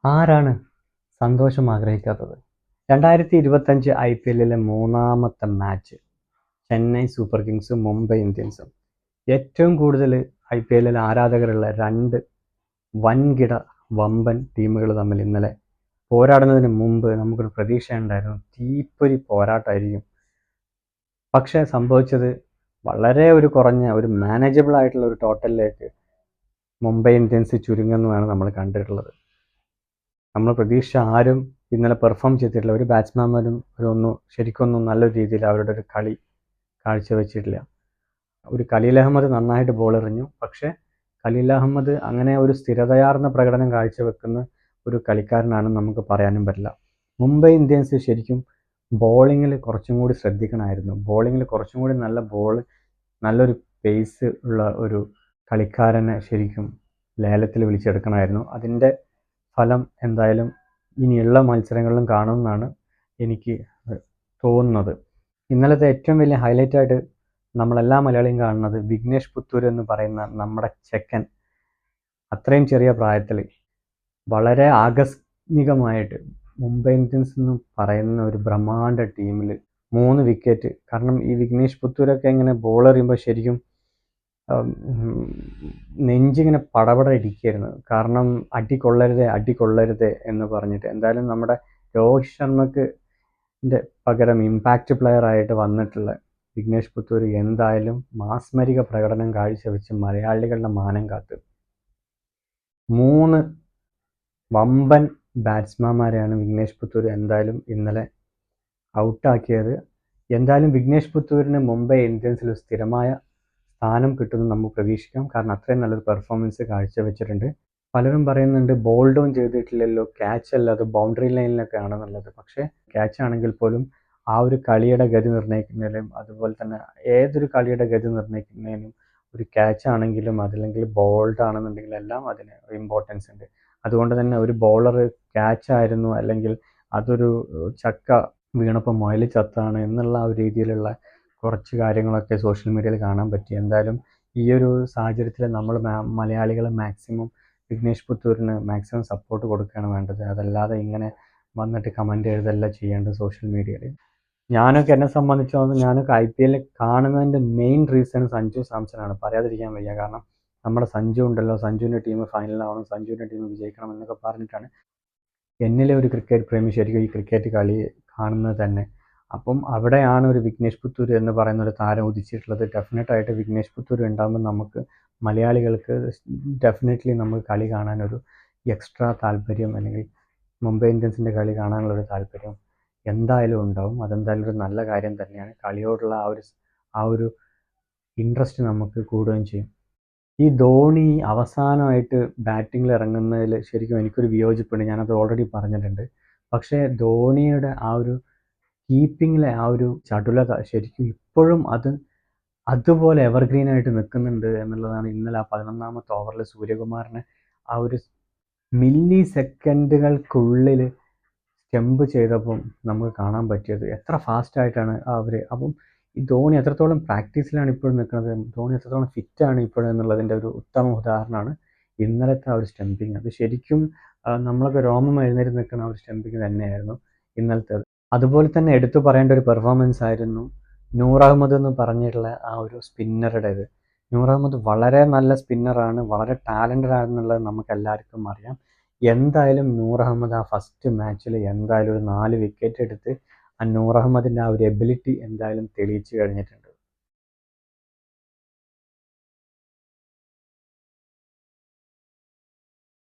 ആരാണ് സന്തോഷം ആഗ്രഹിക്കാത്തത്? 2025 IPL-ലെ മൂന്നാമത്തെ മാച്ച് ചെന്നൈ സൂപ്പർ കിങ്സും മുംബൈ ഇന്ത്യൻസും. ഏറ്റവും കൂടുതൽ IPL-ൽ ആരാധകരുള്ള രണ്ട് വൻകിട വമ്പൻ ടീമുകൾ തമ്മിൽ ഇന്നലെ പോരാടുന്നതിന് മുമ്പ് നമുക്കൊരു പ്രതീക്ഷയുണ്ടായിരുന്നു, തീപ്പൊരി പോരാട്ടമായിരിക്കും. പക്ഷേ സംഭവിച്ചത് വളരെ കുറഞ്ഞ ഒരു മാനേജബിൾ ആയിട്ടുള്ള ഒരു ടോട്ടലിലേക്ക് മുംബൈ ഇന്ത്യൻസ് ചുരുങ്ങുന്നതാണ് നമ്മൾ കണ്ടിട്ടുള്ളത്. നമ്മൾ പ്രതീക്ഷ ആരും ഇന്നലെ പെർഫോം ചെയ്തിട്ടില്ല. ഒരു ബാറ്റ്സ്മാൻമാരും ശരിക്കൊന്നും നല്ലൊരു രീതിയിൽ അവരുടെ ഒരു കളി കാഴ്ചവെച്ചിട്ടില്ല. ഒരു ഖലീൽ അഹമ്മദ് നന്നായിട്ട് ബോൾ എറിഞ്ഞു, പക്ഷേ ഖലീൽ അഹമ്മദ് അങ്ങനെ ഒരു സ്ഥിരതയാർന്ന പ്രകടനം കാഴ്ചവെക്കുന്ന ഒരു കളിക്കാരനാണെന്ന് നമുക്ക് പറയാനും പറ്റില്ല. മുംബൈ ഇന്ത്യൻസ് ശരിക്കും ബോളിങ്ങിൽ കുറച്ചും കൂടി ശ്രദ്ധിക്കണമായിരുന്നു. ബോളിങ്ങിൽ കുറച്ചും കൂടി നല്ലൊരു പേസ് ഉള്ള ഒരു കളിക്കാരനെ ശരിക്കും ലേലത്തിൽ വിളിച്ചെടുക്കണമായിരുന്നു. അതിൻ്റെ ഫലം എന്തായാലും ഇനിയുള്ള മത്സരങ്ങളിലും കാണുമെന്നാണ് എനിക്ക് തോന്നുന്നത്. ഇന്നലത്തെ ഏറ്റവും വലിയ ഹൈലൈറ്റായിട്ട് നമ്മളെല്ലാ മലയാളിയും കാണുന്നത് വിഘ്നേഷ് പുത്തൂർ എന്ന് പറയുന്ന നമ്മുടെ ചെക്കൻ അത്രയും ചെറിയ പ്രായത്തിൽ വളരെ ആകസ്മികമായിട്ട് മുംബൈ ഇന്ത്യൻസ് എന്ന് പറയുന്ന ഒരു ബ്രഹ്മാണ്ഡ ടീമിൽ 3 വിക്കറ്റ്. കാരണം ഈ വിഘ്നേഷ് പുത്തൂരൊക്കെ ഇങ്ങനെ ബോൾ എറിയുമ്പോൾ ശരിക്കും നെഞ്ചിങ്ങനെ പടപട ഇരിക്കുകയായിരുന്നു. കാരണം അടികൊള്ളരുതേ എന്ന് പറഞ്ഞിട്ട്. എന്തായാലും നമ്മുടെ രോഹിത് ശർമ്മക്ക് പകരം ഇമ്പാക്റ്റ് പ്ലെയർ ആയിട്ട് വന്നിട്ടുള്ള വിഘ്നേഷ് പുത്തൂർ എന്തായാലും മാസ്മരിക പ്രകടനം കാഴ്ചവെച്ച് മലയാളികളുടെ മാനം കാത്ത് 3 വമ്പൻ ബാറ്റ്സ്മാൻമാരെയാണ് വിഘ്നേഷ് പുത്തൂർ എന്തായാലും ഇന്നലെ ഔട്ടാക്കിയത്. എന്തായാലും വിഘ്നേഷ് പുത്തൂരിന് മുംബൈ ഇന്ത്യൻസിൽ സ്ഥിരമായ സ്ഥാനം കിട്ടുമെന്ന് നമുക്ക് പ്രതീക്ഷിക്കാം. കാരണം അത്രയും നല്ലൊരു പെർഫോമൻസ് കാഴ്ചവെച്ചിട്ടുണ്ട്. പലരും പറയുന്നുണ്ട് ബോൾ ഡൗൺ ചെയ്തിട്ടില്ലല്ലോ, ക്യാച്ച് അല്ല, അത് ബൗണ്ടറി ലൈനിലൊക്കെ ആണെന്നുള്ളത്. പക്ഷേ ക്യാച്ച് ആണെങ്കിൽ പോലും ആ ഒരു കളിയുടെ ഗതി നിർണ്ണയിക്കുന്നതിലും അതുപോലെ തന്നെ ഏതൊരു കളിയുടെ ഗതി നിർണ്ണയിക്കുന്നതിനും ഒരു ക്യാച്ച് ആണെങ്കിലും അതല്ലെങ്കിൽ ബോൾഡ് ആണെന്നുണ്ടെങ്കിലും എല്ലാം അതിന് ഇമ്പോർട്ടൻസ് ഉണ്ട്. അതുകൊണ്ട് തന്നെ ഒരു ബോളർ ക്യാച്ച് ആയിരുന്നു അല്ലെങ്കിൽ അതൊരു ചക്ക വീണപ്പോൾ മുയൽ ചത്താണ് എന്നുള്ള ആ ഒരു രീതിയിലുള്ള കുറച്ച് കാര്യങ്ങളൊക്കെ സോഷ്യൽ മീഡിയയിൽ കാണാൻ പറ്റി. എന്തായാലും ഈ ഒരു സാഹചര്യത്തിൽ നമ്മൾ മലയാളികൾ മാക്സിമം വിഘ്നേഷ് പുത്തൂരിന് മാക്സിമം സപ്പോർട്ട് കൊടുക്കുകയാണ് വേണ്ടത്. അതല്ലാതെ ഇങ്ങനെ വന്നിട്ട് കമൻറ്റ് എഴുതല്ല ചെയ്യേണ്ടത് സോഷ്യൽ മീഡിയയിൽ. എന്നെ സംബന്ധിച്ചിടത്തോളം ഞാനൊക്കെ IPL കാണുന്നതിൻ്റെ മെയിൻ റീസൺ സഞ്ജു സാംസണാണ്. പറയാതിരിക്കാൻ വയ്യ. കാരണം നമ്മുടെ സഞ്ജു ഉണ്ടല്ലോ, സഞ്ജുവിൻ്റെ ടീം ഫൈനലാവണം, സഞ്ജുവിൻ്റെ ടീം വിജയിക്കണം എന്നൊക്കെ പറഞ്ഞിട്ടാണ് എന്നിലെ ഒരു ക്രിക്കറ്റ് പ്രേമി ശരിക്കും ഈ ക്രിക്കറ്റ് കളി കാണുന്നത് തന്നെ. അപ്പം അവിടെയാണ് ഒരു വിഘ്നേഷ് പുത്തൂർ എന്ന് പറയുന്ന ഒരു താരം ഉദിച്ചിട്ടുള്ളത്. ഡെഫിനറ്റായിട്ട് വിഘ്നേഷ് പുത്തൂർ ഉണ്ടാകുമ്പോൾ നമുക്ക് മലയാളികൾക്ക് ഡെഫിനറ്റ്ലി നമുക്ക് കളി കാണാനൊരു എക്സ്ട്രാ താല്പര്യം അല്ലെങ്കിൽ മുംബൈ ഇന്ത്യൻസിൻ്റെ കളി കാണാനുള്ളൊരു താല്പര്യം എന്തായാലും ഉണ്ടാവും. അതെന്തായാലും ഒരു നല്ല കാര്യം തന്നെയാണ്. കളിയോടുള്ള ആ ഒരു ഇൻട്രസ്റ്റ് നമുക്ക് കൂടുകയും ചെയ്യും. ഈ ധോണി അവസാനമായിട്ട് ബാറ്റിങ്ങിൽ ഇറങ്ങുന്നതിൽ ശരിക്കും എനിക്കൊരു വിയോജിപ്പുണ്ട്. ഞാനത് ഓൾറെഡി പറഞ്ഞിട്ടുണ്ട്. പക്ഷേ ധോണിയുടെ ആ ഒരു കീപ്പിങ്ങിലെ ആ ഒരു ചടുലത ശരിക്കും ഇപ്പോഴും അതുപോലെ എവർഗ്രീനായിട്ട് നിൽക്കുന്നുണ്ട് എന്നുള്ളതാണ്. ഇന്നലെ ആ 11ാമത്തെ ഓവറിൽ സൂര്യകുമാറിനെ ആ ഒരു മില്ലി സെക്കൻഡുകൾക്കുള്ളിൽ സ്റ്റംപ് ചെയ്തപ്പം നമുക്ക് കാണാൻ പറ്റിയത് എത്ര ഫാസ്റ്റായിട്ടാണ് അപ്പം ഈ ധോണി എത്രത്തോളം പ്രാക്ടീസിലാണ് ഇപ്പോഴും നിൽക്കുന്നത്, ധോണി എത്രത്തോളം ഫിറ്റാണ് ഇപ്പോഴും എന്നുള്ളതിൻ്റെ ഒരു ഉത്തമ ഉദാഹരണമാണ് ഇന്നലത്തെ ആ ഒരു സ്റ്റംപിങ്. അത് ശരിക്കും നമ്മളൊക്കെ രോമം എഴുന്നേറ്റ് നിൽക്കുന്ന ആ ഒരു സ്റ്റംപിങ് തന്നെയായിരുന്നു ഇന്നലത്തേത്. അതുപോലെ തന്നെ എടുത്തു പറയേണ്ട ഒരു പെർഫോമൻസ് ആയിരുന്നു നൂർ അഹമ്മദ് എന്ന് പറഞ്ഞിട്ടുള്ള ആ ഒരു സ്പിന്നറുടേത്. നൂർ അഹമ്മദ് വളരെ നല്ല സ്പിന്നറാണ്, വളരെ ടാലൻറ്റഡ് ആണെന്നുള്ളത് നമുക്ക് എല്ലാവർക്കും അറിയാം. എന്തായാലും നൂർ അഹമ്മദ് ആ ഫസ്റ്റ് മാച്ചിൽ എന്തായാലും ഒരു 4 വിക്കറ്റ് എടുത്ത് ആ നൂർ അഹമ്മദിൻ്റെ ആ ഒരു എബിലിറ്റി എന്തായാലും തെളിയിച്ചു കഴിഞ്ഞിട്ടുണ്ട്.